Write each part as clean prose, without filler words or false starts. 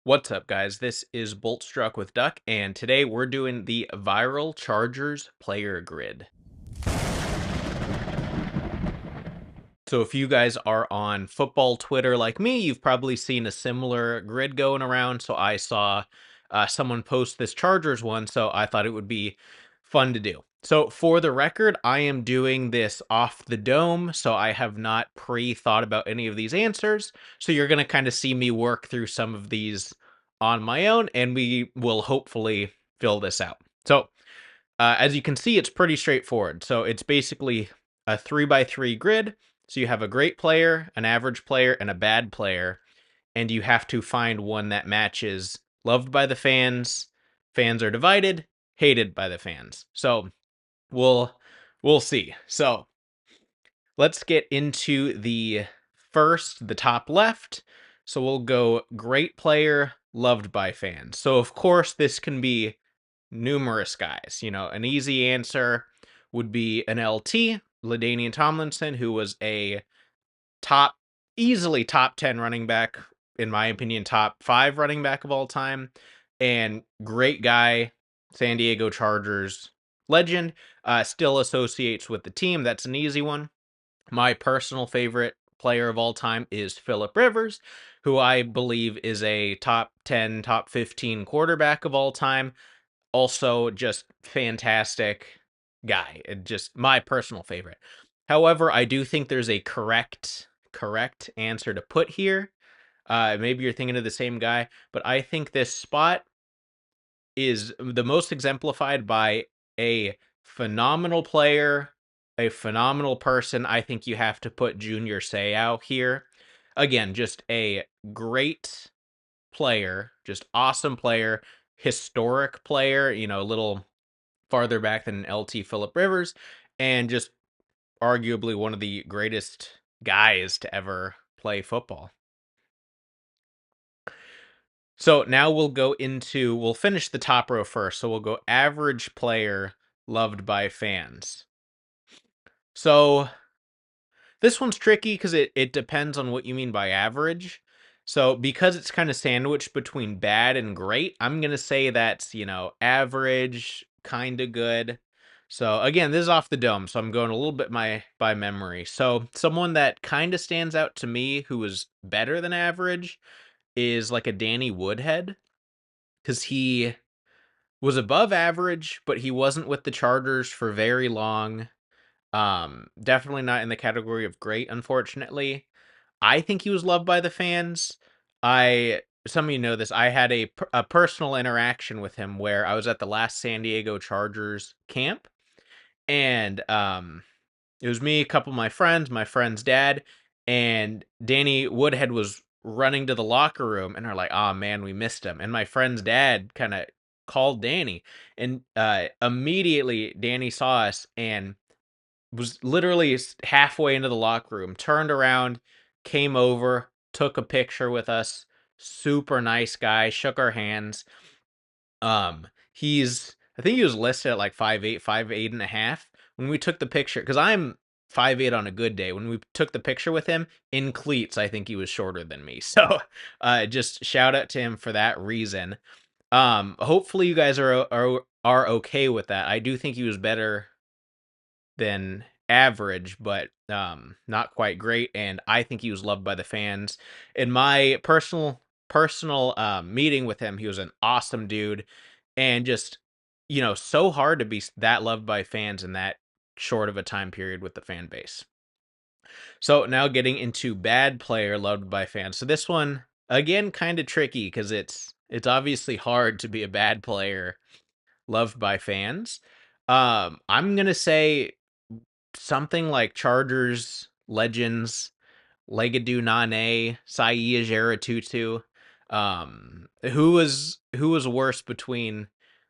What's up, guys? This is Bolt with Duck, and today we're doing the Viral Chargers Player Grid. So, if you guys are on football Twitter like me, you've probably seen a similar grid going around. So, I saw someone post this Chargers one, so I thought it would be fun to do. So, for the record, I am doing this off the dome, so I have not pre-thought about any of these answers. So, you're going to kind of see me work through some of these on my own, and we will hopefully fill this out. So, as you can see, it's pretty straightforward. So, it's basically a 3x3 grid. So, you have a great player, an average player, and a bad player, and you have to find one that matches loved by the fans, fans are divided, hated by the fans. So, we'll we'll see. So, let's get into the top left. So we'll go great player, loved by fans. So of course this can be numerous guys. An easy answer would be an LT, LaDainian Tomlinson, who was a top, easily top 10 running back, in my opinion, top 5 running back of all time, and great guy, San Diego Chargers legend, still associates with the team. That's an easy one. My personal favorite player of all time is Philip Rivers, who I believe is a top 10, top 15 quarterback of all time. Also, just fantastic guy. Just my personal favorite. However, I do think there's a correct answer to put here. Maybe you're thinking of the same guy, but I think this spot is the most exemplified by a phenomenal player, a phenomenal person. I think you have to put Junior Seau here. Again, just a great player, just awesome player, historic player, a little farther back than LT Philip Rivers, and just arguably one of the greatest guys to ever play football. So now we'll finish the top row first. So we'll go average player loved by fans. So this one's tricky because it depends on what you mean by average. So because it's kind of sandwiched between bad and great, I'm gonna say that's, average, kind of good. So again, this is off the dome, so I'm going a little bit by memory. So someone that kind of stands out to me who was better than average is like a Danny Woodhead, because he was above average, but he wasn't with the Chargers for very long. Definitely not in the category of great, unfortunately. I think he was loved by the fans. Some of you know this. I had a personal interaction with him where I was at the last San Diego Chargers camp, and it was me, a couple of my friend's dad, and Danny Woodhead was running to the locker room, and are like, "Oh man, we missed him." And my friend's dad kind of called Danny, and immediately Danny saw us and was literally halfway into the locker room, turned around, came over, took a picture with us. Super nice guy, shook our hands. I think he was listed at like 5'8", 5'8 and a half. When we took the picture, because I'm 5'8 on a good day. When we took the picture with him in cleats, I think he was shorter than me. So just shout out to him for that reason. Hopefully you guys are okay with that. I do think he was better than average, but not quite great. And I think he was loved by the fans. In my personal meeting with him, he was an awesome dude, and just so hard to be that loved by fans in that short of a time period with the fan base. So now getting into bad player loved by fans. So this one again kind of tricky because it's obviously hard to be a bad player loved by fans. I'm gonna say something like Chargers legends, Legadou Nane, Saia Jaratutu. Who was worse between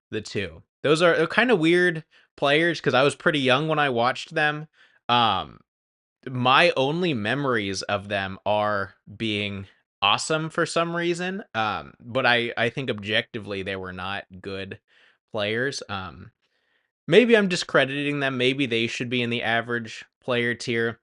the two? They're kind of weird players because I was pretty young when I watched them. Um, my only memories of them are being awesome for some reason. But I think objectively they were not good players. Maybe I'm discrediting them. Maybe they should be in the average player tier.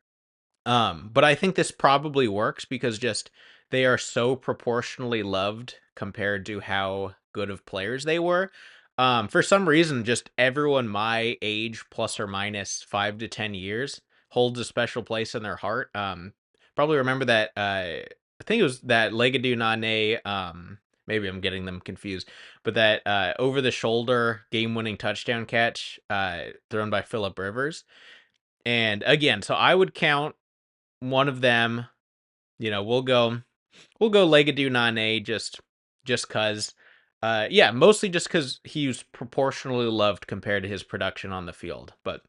But I think this probably works because just they are so proportionally loved compared to how good of players they were. For some reason, just everyone my age, plus or minus 5 to 10 years, holds a special place in their heart. Probably remember that. I think it was that Legadou Nane. Maybe I'm getting them confused, but that over the shoulder game winning touchdown catch thrown by Phillip Rivers. And again, so I would count one of them. We'll go Legadou Nane just cuz yeah, mostly just cuz he was proportionally loved compared to his production on the field. But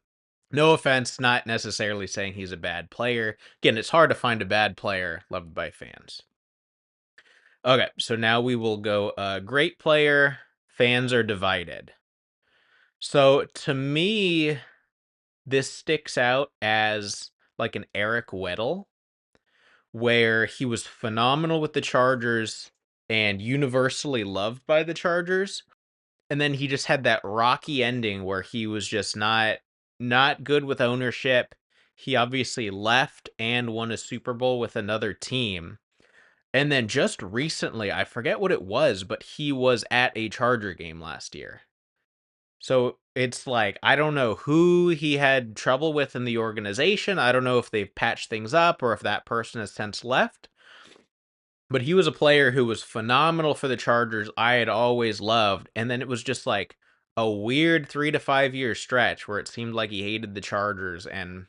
no offense, not necessarily saying he's a bad player. Again, it's hard to find a bad player loved by fans. Okay, so now we will go great player, fans are divided. So to me, this sticks out as like an Eric Weddle, where he was phenomenal with the Chargers and universally loved by the Chargers. And then he just had that rocky ending where he was just not good with ownership. He obviously left and won a Super Bowl with another team. And then just recently, I forget what it was, but he was at a Charger game last year. So it's like, I don't know who he had trouble with in the organization. I don't know if they've patched things up or if that person has since left. But he was a player who was phenomenal for the Chargers. I had always loved. And then it was just like a weird 3 to 5 year stretch where it seemed like he hated the Chargers, and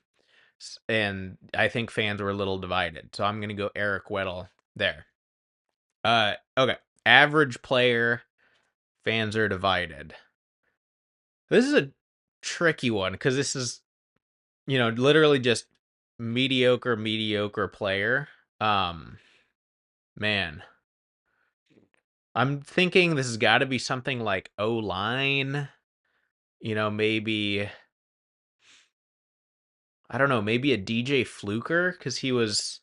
I think fans were a little divided. So I'm gonna go Eric Weddle there. Okay. Average player, fans are divided. This is a tricky one because this is, literally just mediocre player. Um, man, I'm thinking this has got to be something like O line. Maybe I don't know, maybe a DJ Fluker because he was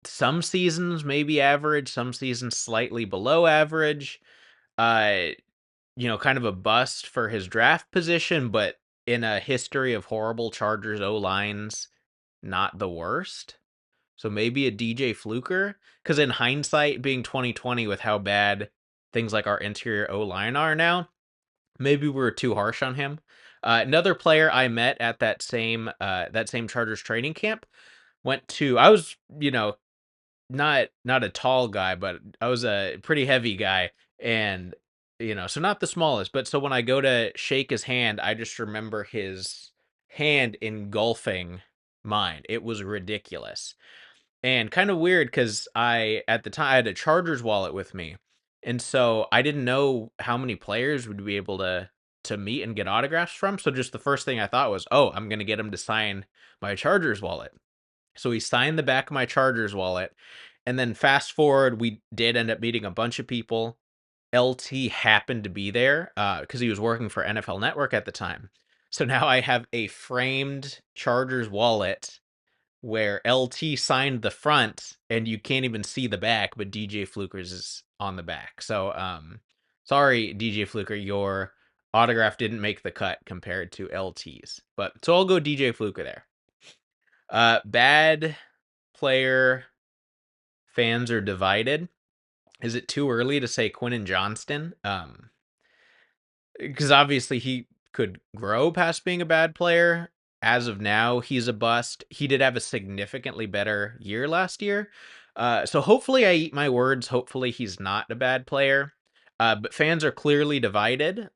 some seasons maybe average, some seasons slightly below average. Uh, kind of a bust for his draft position, but in a history of horrible Chargers O lines, not the worst. So maybe a DJ Fluker, because in hindsight, being 2020 with how bad things like our interior O line are now, maybe we were too harsh on him. Another player I met at that same Chargers training camp went to. I was not a tall guy, but I was a pretty heavy guy, and so not the smallest. But so when I go to shake his hand, I just remember his hand engulfing mine. It was ridiculous. And kind of weird because at the time, I had a Chargers wallet with me. And so I didn't know how many players would be able to meet and get autographs from. So just the first thing I thought was, oh, I'm going to get him to sign my Chargers wallet. So he signed the back of my Chargers wallet. And then fast forward, we did end up meeting a bunch of people. LT happened to be there because he was working for NFL Network at the time. So now I have a framed Chargers wallet where LT signed the front and you can't even see the back, but DJ Fluker's is on the back. So sorry, DJ Fluker, your autograph didn't make the cut compared to LT's. But so I'll go DJ Fluker there. Bad player, fans are divided. Is it too early to say Quentin Johnston? Because obviously he could grow past being a bad player. As of now, he's a bust. He did have a significantly better year last year. So hopefully I eat my words. Hopefully he's not a bad player. But fans are clearly divided.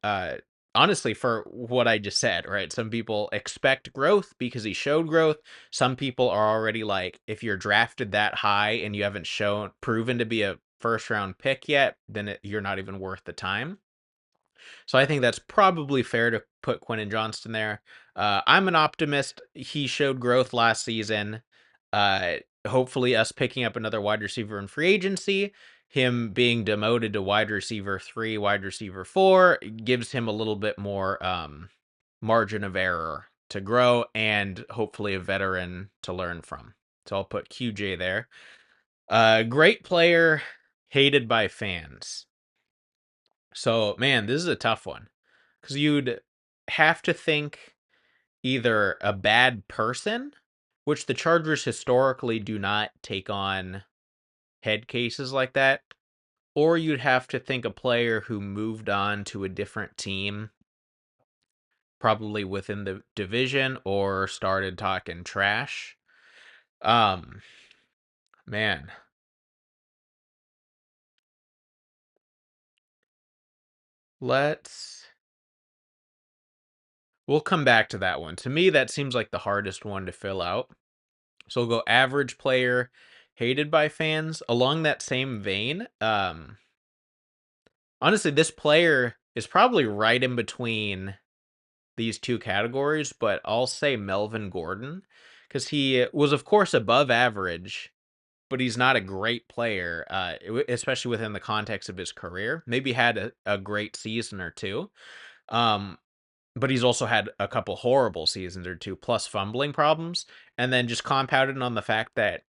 Honestly, for what I just said, right? Some people expect growth because he showed growth. Some people are already like, if you're drafted that high and you haven't proven to be a first round pick yet, then you're not even worth the time. So I think that's probably fair to put Quentin Johnston there. I'm an optimist. He showed growth last season. Hopefully, us picking up another wide receiver in free agency, him being demoted to wide receiver 3, wide receiver 4, gives him a little bit more margin of error to grow and hopefully a veteran to learn from. So I'll put QJ there. Great player, hated by fans. So, man, this is a tough one because you'd have to think either a bad person, which the Chargers historically do not take on head cases like that. or you'd have to think a player who moved on to a different team, probably within the division, or started talking trash. Um, man, let's we'll come back to that one. To me, that seems like the hardest one to fill out. So we'll go average player, hated by fans. Along that same vein, honestly, this player is probably right in between these two categories, but I'll say Melvin Gordon because he was, of course, above average, but he's not a great player, especially within the context of his career. Maybe had a great season or two. Um, but he's also had a couple horrible seasons or two, plus fumbling problems, and then just compounded on the fact that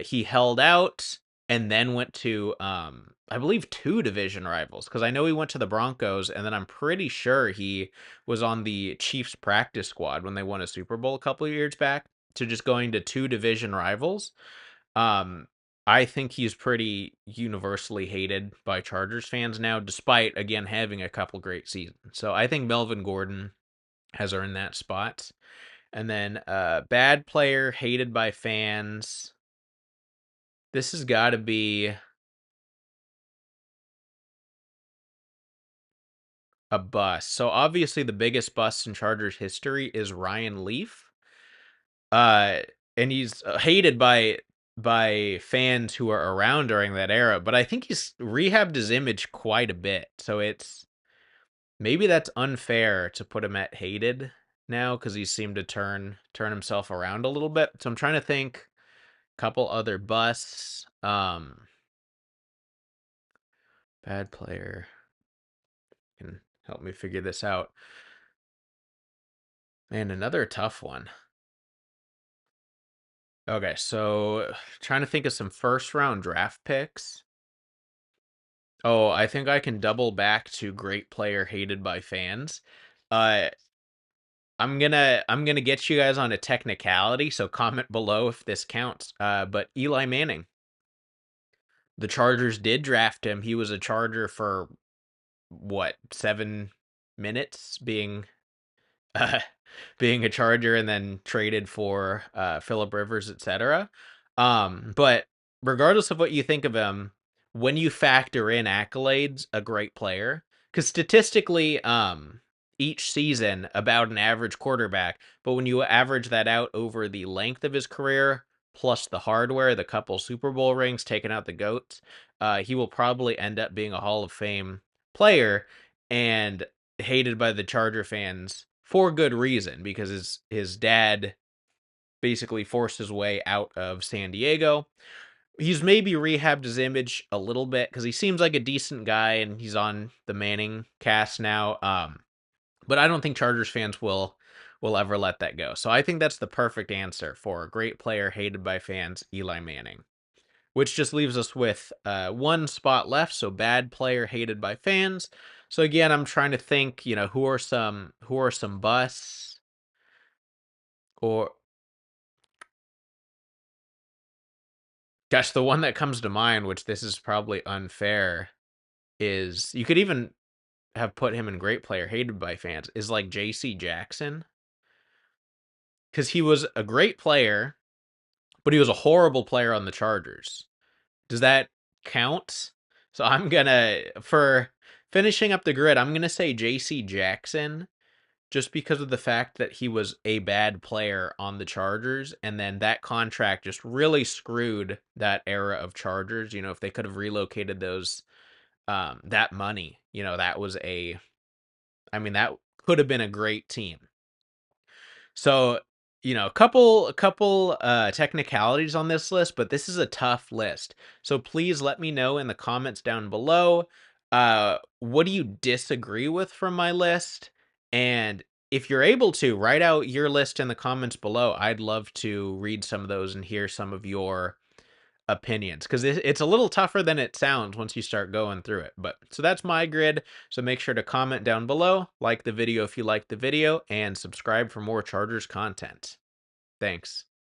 he held out and then went to, I believe, two division rivals. Because I know he went to the Broncos, and then I'm pretty sure he was on the Chiefs practice squad when they won a Super Bowl a couple of years back. To just going to two division rivals, um, I think he's pretty universally hated by Chargers fans now, despite again having a couple great seasons. So I think Melvin Gordon has earned that spot. And then bad player hated by fans. This has got to be a bust. So obviously the biggest bust in Chargers history is Ryan Leaf. Uh and he's hated by fans who are around during that era, but I think he's rehabbed his image quite a bit. So it's maybe that's unfair to put him at hated now because he seemed to turn himself around a little bit. So I'm trying to think couple other busts. Bad player can help me figure this out. Man, another tough one. Okay, so trying to think of some first round draft picks. Oh, I think I can double back to great player hated by fans. Uh I'm gonna get you guys on a technicality, so comment below if this counts. But Eli Manning. The Chargers did draft him. He was a Charger for what, 7 minutes uh, being a Charger and then traded for Philip Rivers, etc. But regardless of what you think of him, when you factor in accolades, a great player, because statistically, each season about an average quarterback, but when you average that out over the length of his career plus the hardware, the couple Super Bowl rings, taking out the goats, he will probably end up being a Hall of Fame player. And hated by the Charger fans for good reason because his dad basically forced his way out of San Diego. He's maybe rehabbed his image a little bit because he seems like a decent guy and he's on the Manning cast now. But I don't think Chargers fans will ever let that go. So I think that's the perfect answer for a great player hated by fans, Eli Manning. Which just leaves us with one spot left. So bad player hated by fans. So again, I'm trying to think, who are some busts or gosh, the one that comes to mind, which this is probably unfair, is you could even have put him in great player hated by fans, is like JC Jackson. Because he was a great player, but he was a horrible player on the Chargers. Does that count? So for finishing up the grid, I'm gonna say JC Jackson just because of the fact that he was a bad player on the Chargers, and then that contract just really screwed that era of Chargers. If they could have relocated that money, that was I mean, that could have been a great team. So, a couple technicalities on this list, but this is a tough list. So please let me know in the comments down below, what do you disagree with from my list? And if you're able to, write out your list in the comments below. I'd love to read some of those and hear some of your opinions because it's a little tougher than it sounds once you start going through it. But so that's my grid. So make sure to comment down below, like the video if you like the video, and subscribe for more Chargers content. Thanks.